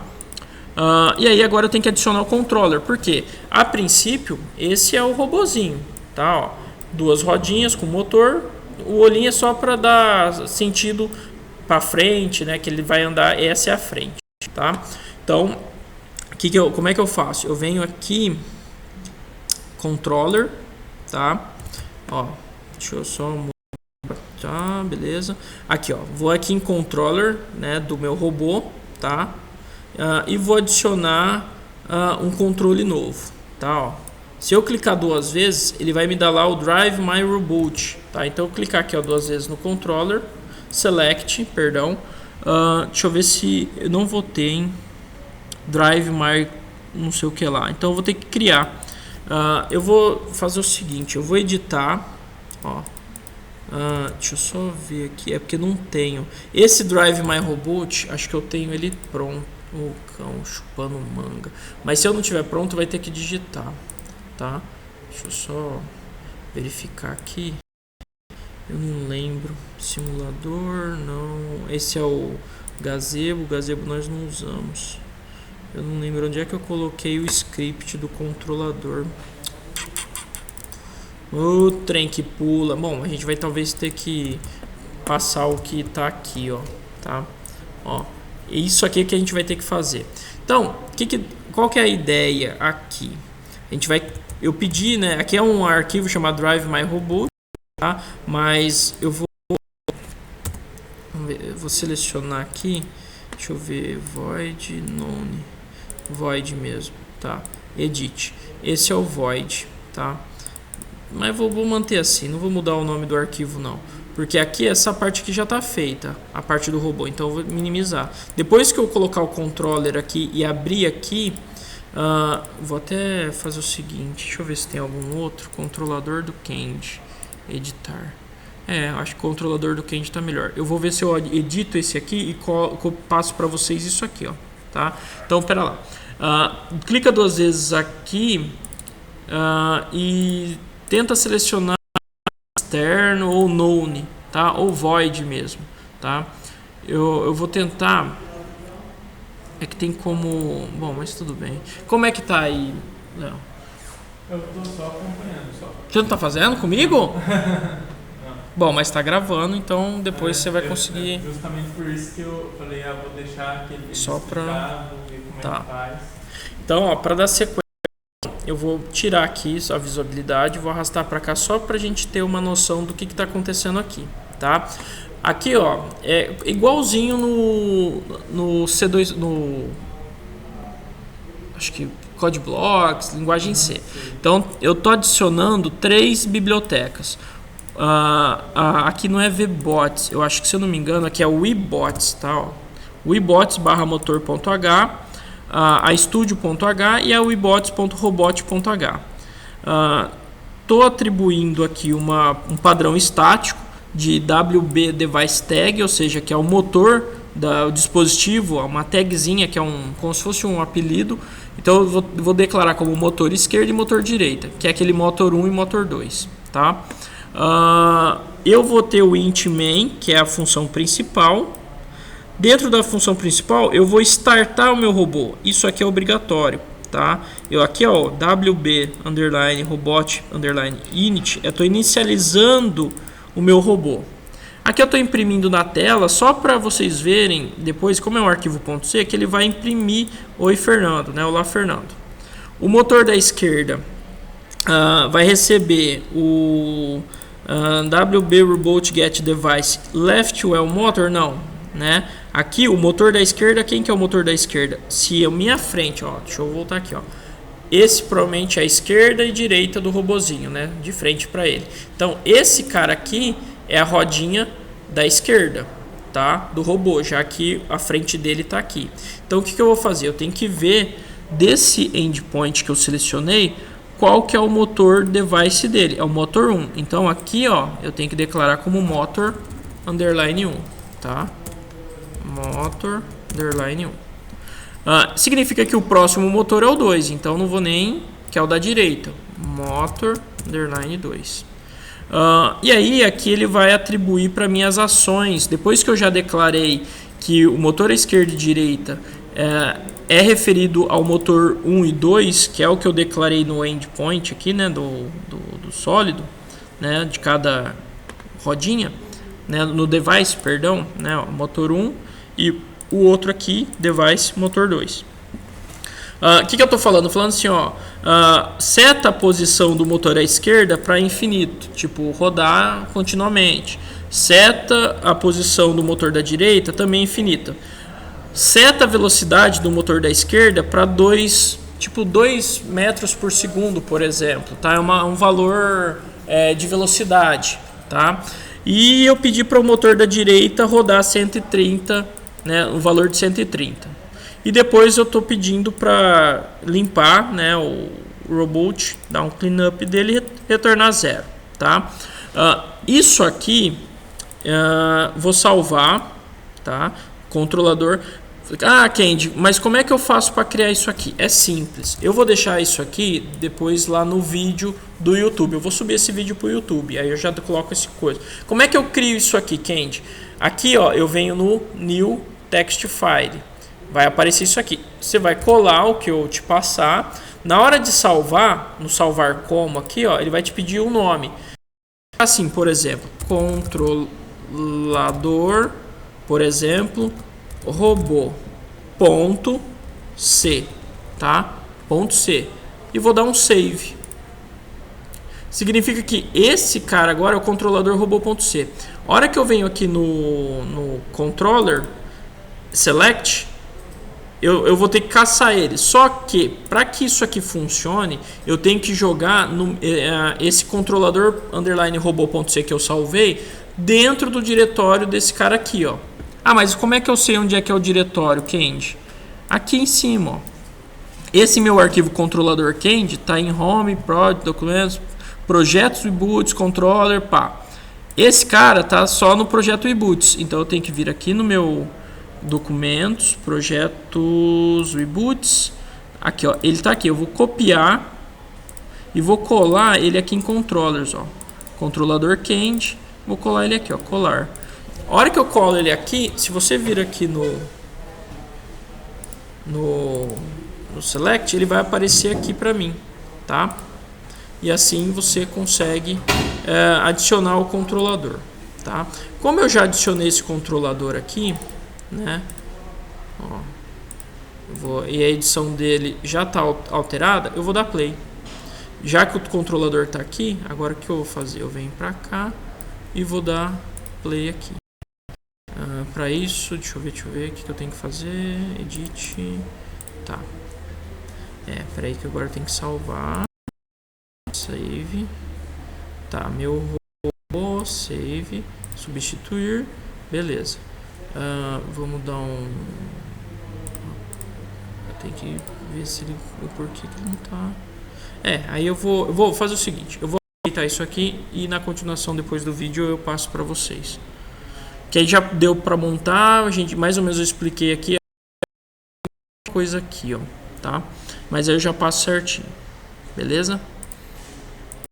E aí agora eu tenho que adicionar o controller, porque a princípio esse é o robozinho, tá? Ó, duas rodinhas com motor, o olhinho é só para dar sentido para frente, né? Que ele vai andar, essa é a frente, tá? Então, como é que eu faço? Eu venho aqui, controller, tá? Ó, deixa eu só mudar, tá? Beleza. Aqui, ó, vou aqui em controller, né? Do meu robô, tá? E vou adicionar um controle novo, tá? Ó. Se eu clicar duas vezes, ele vai me dar lá o Drive My Robot, tá? Então eu clicar aqui, ó, duas vezes no controller, select, perdão, deixa eu ver se eu não vou ter em Drive My não sei o que lá, então eu vou ter que criar. Eu vou fazer o seguinte, eu vou editar, ó, deixa eu só ver aqui, é porque não tenho esse Drive My Robot, acho que eu tenho ele pronto. O cão chupando manga. Mas se eu não tiver pronto, vai ter que digitar, tá? Deixa eu só verificar aqui. Eu não lembro. Simulador, não. Esse é o gazebo. O gazebo nós não usamos. Eu não lembro onde é que eu coloquei o script do controlador. O trem que pula. Bom, a gente vai talvez ter que passar o que tá aqui, ó, tá? Ó. Isso aqui que a gente vai ter que fazer. Então, qual que é a ideia aqui? A gente vai, eu pedi, né? Aqui é um arquivo chamado Drive My Robot, tá? Mas eu vou selecionar aqui. Deixa eu ver, void none, void mesmo, tá? Edit. Esse é o void, tá? Mas vou manter assim, não vou mudar o nome do arquivo não. Porque aqui essa parte aqui já está feita, a parte do robô, então eu vou minimizar. Depois que eu colocar o controller aqui e abrir aqui, vou até fazer o seguinte, deixa eu ver se tem algum outro, controlador do Candy, editar. Acho que o controlador do Candy está melhor. Eu vou ver se eu edito esse aqui e passo para vocês isso aqui, ó, tá? Então, pera lá. Clica duas vezes aqui e tenta selecionar externo ou none, tá? Ou void mesmo, tá? Eu vou tentar. É que tem como. Bom, mas tudo bem. Como é que tá aí, Léo? Eu tô só acompanhando, só. Você não tá fazendo comigo? Não. Bom, mas tá gravando, então depois você vai conseguir. Justamente por isso que eu falei, vou deixar aquele vídeo só pra. vou ver como tá. é que faz. Então, ó, pra dar sequência, eu vou tirar aqui a visibilidade, vou arrastar para cá só para a gente ter uma noção do que está acontecendo aqui, tá? Aqui, ó, é igualzinho no C2, acho que CodeBlocks, linguagem C. Então, eu tô adicionando 3 bibliotecas. Aqui não é VBots, eu acho que, se eu não me engano, aqui é o WeBots, tá? Ó, webots/motor.h, a studio.h e a webots.robot.h. Estou atribuindo aqui um padrão estático de WB Device Tag, ou seja, que é o motor do dispositivo, uma tagzinha que é como se fosse um apelido. Então eu vou declarar como motor esquerda e motor direita, que é aquele motor 1 e motor 2, tá? Eu vou ter o int main, que é a função principal. Dentro da função principal, eu vou startar o meu robô. Isso aqui é obrigatório, tá? Eu aqui, ó, wb underline robot underline init, eu estou inicializando o meu robô. Aqui eu estou imprimindo na tela só para vocês verem depois, como é um arquivo .c, que ele vai imprimir Oi Fernando, né? Olá Fernando. O motor da esquerda vai receber o wb robot get device left well motor, não, né? Aqui o motor da esquerda, quem que é o motor da esquerda? Se a minha frente, ó, deixa eu voltar aqui, ó. esse provavelmente é a esquerda e direita do robozinho, né? De frente para ele. Então esse cara aqui é a rodinha da esquerda, tá? Do robô, já que a frente dele está aqui. Então o que eu vou fazer? Eu tenho que ver desse endpoint que eu selecionei qual que é o motor device dele. É o motor 1. Então aqui, ó, eu tenho que declarar como motor underline 1, tá? Motor underline 1. Significa que o próximo motor é o 2, então não vou nem, que é o da direita, motor underline 2. E aí aqui ele vai atribuir para mim as ações. Depois que eu já declarei que o motor à esquerda e direita é referido ao motor 1 e 2, que é o que eu declarei no endpoint aqui, né, do sólido, né, de cada rodinha, né, no device, perdão, né, o motor 1 e o outro aqui, device, motor 2. O que eu estou falando? Falando assim, ó, seta a posição do motor à esquerda para infinito, tipo rodar continuamente. Seta a posição do motor da direita também infinita. Seta a velocidade do motor da esquerda para 2 metros por segundo, por exemplo, tá? É um valor de velocidade, tá? E eu pedi para o motor da direita rodar 130, né, o valor de 130. E depois eu estou pedindo para limpar, né, o robot, dar um cleanup dele e retornar zero, tá? Isso aqui vou salvar, tá? Controlador. Kendi, mas como é que eu faço para criar isso aqui? É simples. Eu vou deixar isso aqui depois lá no vídeo do YouTube. Eu vou subir esse vídeo para o YouTube. Aí eu já coloco essa coisa. Como é que eu crio isso aqui, Kendi? Aqui, ó, eu venho no New Text File. Vai aparecer isso aqui. Você vai colar o que eu te passar. Na hora de salvar, no salvar como aqui, ó, ele vai te pedir um nome. Assim, por exemplo, controlador, por exemplo, robô ponto C, tá? Ponto C. E vou dar um save. Significa que esse cara agora é o controlador robô.c. A hora que eu venho aqui no controller select, eu vou ter que caçar ele. Só que para que isso aqui funcione, eu tenho que jogar esse controlador underline robô.c que eu salvei dentro do diretório desse cara aqui, ó. Mas como é que eu sei onde é que é o diretório, Kendi? Aqui em cima, ó. Esse meu arquivo controlador Kendi está em home, prod, documentos, projetos, reboots, controller, pá. Esse cara tá só no projeto reboots, então eu tenho que vir aqui no meu documentos, projetos, reboots. Aqui, ó, ele tá aqui. Eu vou copiar e vou colar ele aqui em controllers, ó. Controlador Kendi, vou colar ele aqui, ó, colar. A hora que eu colo ele aqui, se você vir aqui no select, ele vai aparecer aqui para mim, tá? E assim você consegue adicionar o controlador, tá? Como eu já adicionei esse controlador aqui, né? Ó, e a edição dele já está alterada, eu vou dar play. Já que o controlador está aqui, agora o que eu vou fazer? Eu venho para cá e vou dar play aqui. Para isso, deixa eu ver o que eu tenho que fazer. Edit. Tá. Peraí que agora eu tenho que salvar. Save. Tá, meu robô, save. Substituir. Beleza. Vamos dar um. Eu tenho que ver se ele. O porquê que ele não tá. Aí eu vou fazer o seguinte. Eu vou aproveitar isso aqui e na continuação depois do vídeo eu passo para vocês. Que aí já deu para montar, a gente mais ou menos eu expliquei aqui a coisa aqui, ó, tá? Mas aí eu já passo certinho, beleza?